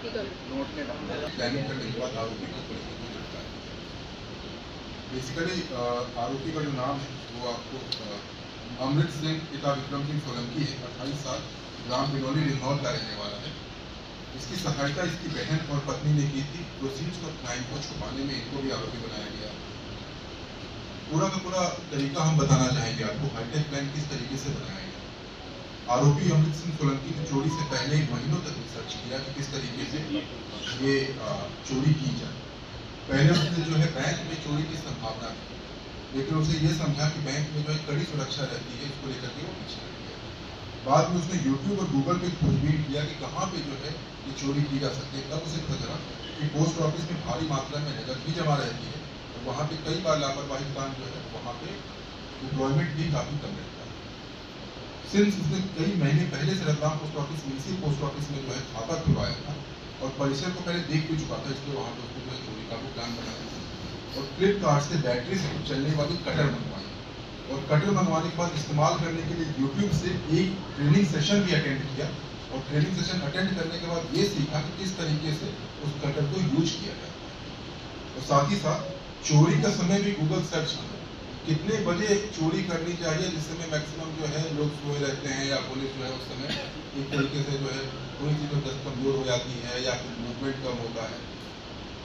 Planning करने के बाद आरोपी को पुलिस को गिरफ्तार किया। बेसिकली आरोपी का जो नाम है वो आपको अमृत सिंह पिता विक्रम सिंह सोलंकी है, 28 साल, ग्राम बिनौली रिन्नौर का रहने वाला है। इसकी सहायता इसकी बहन और पत्नी ने की थी। प्रोसीड्स ऑफ क्राइम को छुपाने में इनको भी आरोपी बनाया गया। पूरा का पूरा तरीका हम बताना चाहेंगे आपको, हाईटेक प्लान किस तरीके से बनाया गया। आरोपी अमृत सिंह सोलंकी ने चोरी से पहले ही महीनों तक रिसर्च किया कि किस तरीके से ये चोरी की जाए। पहले उसने जो है बैंक में चोरी की संभावना थी, लेकिन उसे ये समझा कि बैंक में जो है कड़ी सुरक्षा रहती है, इसको लेकर के वो पीछे हट गया। बाद में उसने यूट्यूब और गूगल पे खोजबीन किया कि कहाँ पे जो है ये चोरी की जा सकती है। तब उसे पता चला कि पोस्ट ऑफिस में भारी मात्रा में नकद भी जमा रहती है और वहाँ पे कई बार लापरवाही काम जो है वहाँ पे एम्प्लॉयमेंट भी काफ़ी कम रहता है। सिंस उसने कई महीने पहले से रतलाम पोस्ट ऑफिस में, इसी पोस्ट ऑफिस में जो है खाता खुलवाया था और परिसर को पहले देख भी चुका था, इसलिए वहाँ पर उसको जो है चोरी का वो प्लान बनाया था। और फ्लिपकार्ट से बैटरी से चलने वाली कटर मंगवाई और कटर मंगवाने के बाद इस्तेमाल करने के लिए यूट्यूब से एक ट्रेनिंग सेशन भी अटेंड किया और ट्रेनिंग सेशन अटेंड करने के बाद ये सीखा कि किस तरीके से उस कटर को यूज किया जाता है। और साथ ही साथ चोरी का समय भी गूगल सर्च किया, कितने बजे चोरी करनी चाहिए जिस समय मैक्सिमम जो है लोग सोए रहते हैं या पुलिस जो है उस समय एक तरीके से जो है कोई चीज़ दस्त कमजोर हो जाती है या फिर मूवमेंट कम होता है।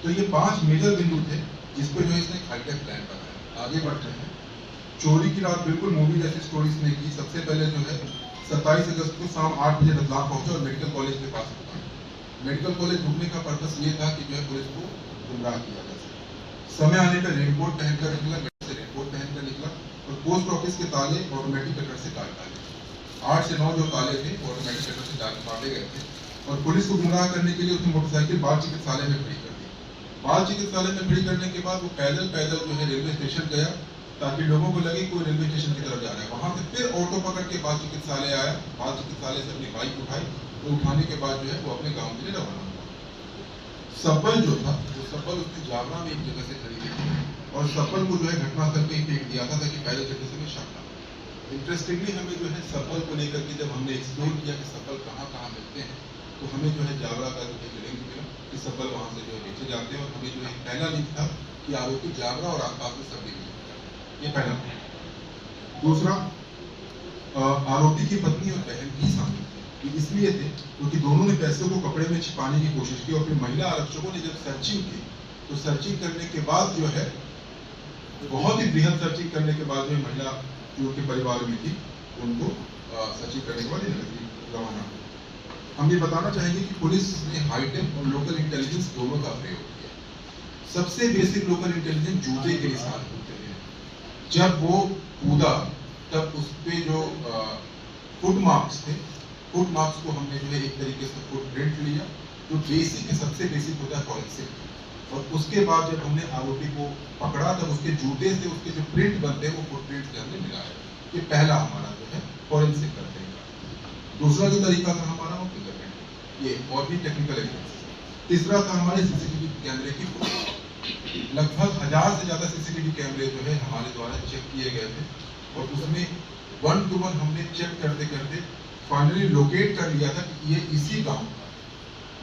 तो ये 5 मेजर बिंदु थे जिस पे जो है इसने हाईटेक प्लान बनाया। आगे बढ़ते हैं। चोरी की रात बिल्कुल मूवी जैसी स्टोरी इसने की। सबसे पहले जो है 27 अगस्त को शाम 8 बजे रतलाम पहुंचा और मेडिकल कॉलेज के पास रुका। मेडिकल कॉलेज रुकने का पर्पस ये था कि जो है पुलिस को गुमराह किया जा सके। समय आने पर रेनकोट पहनकर निकला, रेनकोट पहनकर निकला और पोस्ट ऑफिस के ताले ऑटोमेटिक कटर से काट डाले। 8 से 9 जो ताले थे ऑटोमेटिक कटर से काटे गए थे और पुलिस को गुमराह करने के लिए उसने मोटरसाइकिल बाल चिकित्सालय में खड़ी कर दी। बाल चिकित्सालय में खड़ी करने के बाद वो पैदल जो है रेलवे स्टेशन गया ताकि लोगों को लगे कोई रेलवे स्टेशन की तरफ जा रहा है। वहां से फिर ऑटो पकड़ के बाल चिकित्सालय आया। बाल चिकित्सालय से अपनी बाइक उठाई तो उठाने के बाद जो है वो अपने गांव के लिए रवाना हुआ। सब्बल जो था वो सब्बल उसने जावरा में एक जगह से खरीदी और सब्बल को जो है घटनास्थल पे फेंक दिया था ताकि पैदल चलने से शक ना हो। इंटरेस्टिंगली हमें जो है सब्बल को लेकर के जब हमने एक्सप्लोर किया कि सब्बल कहाँ कहाँ मिलते हैं तो हमें जो है जावरा का जो एक लिंक मिला कि सब्बल वहाँ से जो है बेचे जाते हैं और हमें जो है पहला लिंक था कि आरोपी जावरा और आसपास में सब ये पहला। दूसरा, आरोपी की पत्नी और बहन भी शामिल थे। इसलिए थे क्योंकि दोनों ने पैसे को कपड़े में छिपाने की कोशिश की और फिर महिला आरक्षकों ने जब सर्चिंग की तो सर्चिंग करने के बाद जो है बहुत ही बृहद सर्चिंग करने के बाद में महिला जो उनके परिवार में थी उनको सर्चिंग करने के बाद रवाना। हम ये बताना चाहेंगे कि पुलिस ने हाईटेक और लोकल इंटेलिजेंस दोनों का प्रयोग किया। सबसे बेसिक लोकल इंटेलिजेंस जूते के निशान होते हैं। जब वो कूदा तब उस पे जो फुट मार्क्स थे, फुट मार्क्स को हमने जो है एक तरीके से फुट प्रिंट लिया जो बेसिक है, सबसे बेसिक होता है फॉरेंसिक। और उसके बाद जब हमने आरोपी को पकड़ा तब उसके जूते से उसके जो प्रिंट बनते हैं वो फुट प्रिंट से हमने मिलाया। ये पहला हमारा जो है फॉरेंसिक करने का। दूसरा जो तरीका था हमारा वो फिंगरप्रिंट, ये और भी टेक्निकल एविडेंस। तीसरा था हमारे सीसीटीवी कैमरे की फुटेज। लगभग 1000 से ज्यादा सीसीटीवी कैमरे जो है हमारे द्वारा चेक किए गए थे और उसमें 1 to 1 हमने चेक करते करते फाइनली लोकेट कर लिया था कि ये इसी गांव का।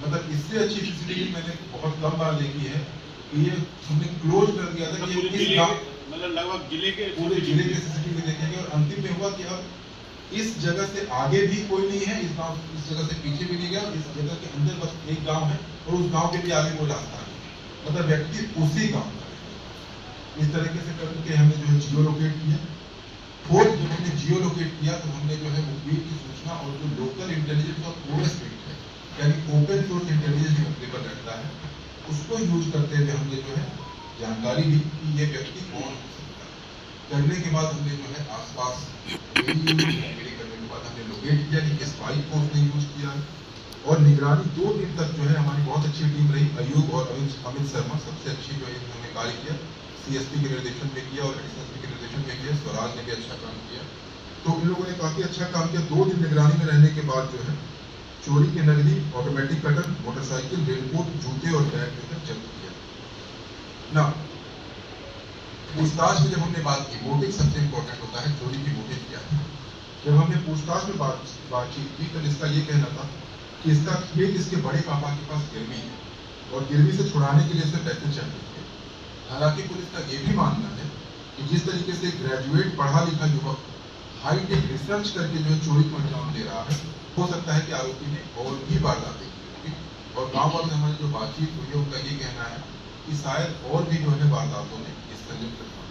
मतलब इससे अच्छी सीसीटीवी मैंने बहुत कम बार देखी है कि ये हमने क्लोज कर दिया था कि ये इस गांव, मतलब लगभग पूरे जिले के सीसीटीवी देखेंगे और अंतिम में हुआ कि अब इस जगह से आगे भी कोई नहीं है, इस गांव इस जगह से पीछे भी नहीं गया, इस जगह के अंदर बस एक गांव है और उस गांव के भी आगे कोई रास्ता नहीं। मतलब व्यक्ति उसी गांव का है। इस तरीके से करके हमने जो है जियो लोकेट किया। फोर्थ, जब हमने जियो लोकेट किया तो हमने जो है मुखबिर की सूचना और जो लोकल इंटेलिजेंस और ओएसपीट है यानी ओपन सोर्स इंटेलिजेंस जो अवेलेबल रहता है उसको यूज करते हुए हमने जो है जानकारी ली कि ये व्यक्ति कौन हो सकता है। करने के बाद हमने जो है आसपास करने के बाद हमने लोकेट किया कि किस बाइक को उसने यूज किया और निगरानी 2 दिन तक जो है हमारी बहुत अच्छी टीम रही। अयूब और अमित शर्मा सबसे अच्छी जो है इन्होंने कार्य किया। सीएसपी के निर्देशन में किया और एसएसपी के निर्देशन में किया। स्वराज ने भी अच्छा काम किया। तो इन लोगों ने काफी अच्छा काम किया। 2 दिन निगरानी में रहने के बाद जो है चोरी की नकदी, ऑटोमेटिक कटर, मोटरसाइकिल, रेनकोट, जूते और बैग जो है जब्त किया। ना पूछताछ में जब हमने बात की, मोटिव सबसे इंपॉर्टेंट होता है, चोरी की मोटिव क्या है। जब हमने पूछताछ में बातचीत की तो इसका ये कहना था कि इसका खेत इसके बड़े पापा के पास गिरवी है और गिरवी से छुड़ाने के लिए इसे पैसे चाहिए थे। हालांकि पुलिस का ये भी मानना है कि जिस तरीके से ग्रेजुएट पढ़ा लिखा युवक हाईटेक रिसर्च करके जो चोरी को अंजाम दे रहा है, हो सकता है कि आरोपी ने और भी वारदातें की होगी। और गांव वालों से हमारी जो बातचीत हुई है उनका ये कहना है कि शायद और भी जो है वारदातों में इसका लिप्त था।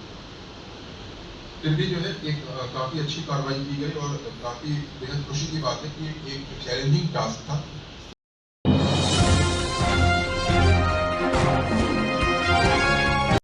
फिर भी जो है एक काफ़ी अच्छी कार्रवाई की गई और काफ़ी बेहद खुशी की बात है कि एक चैलेंजिंग टास्क था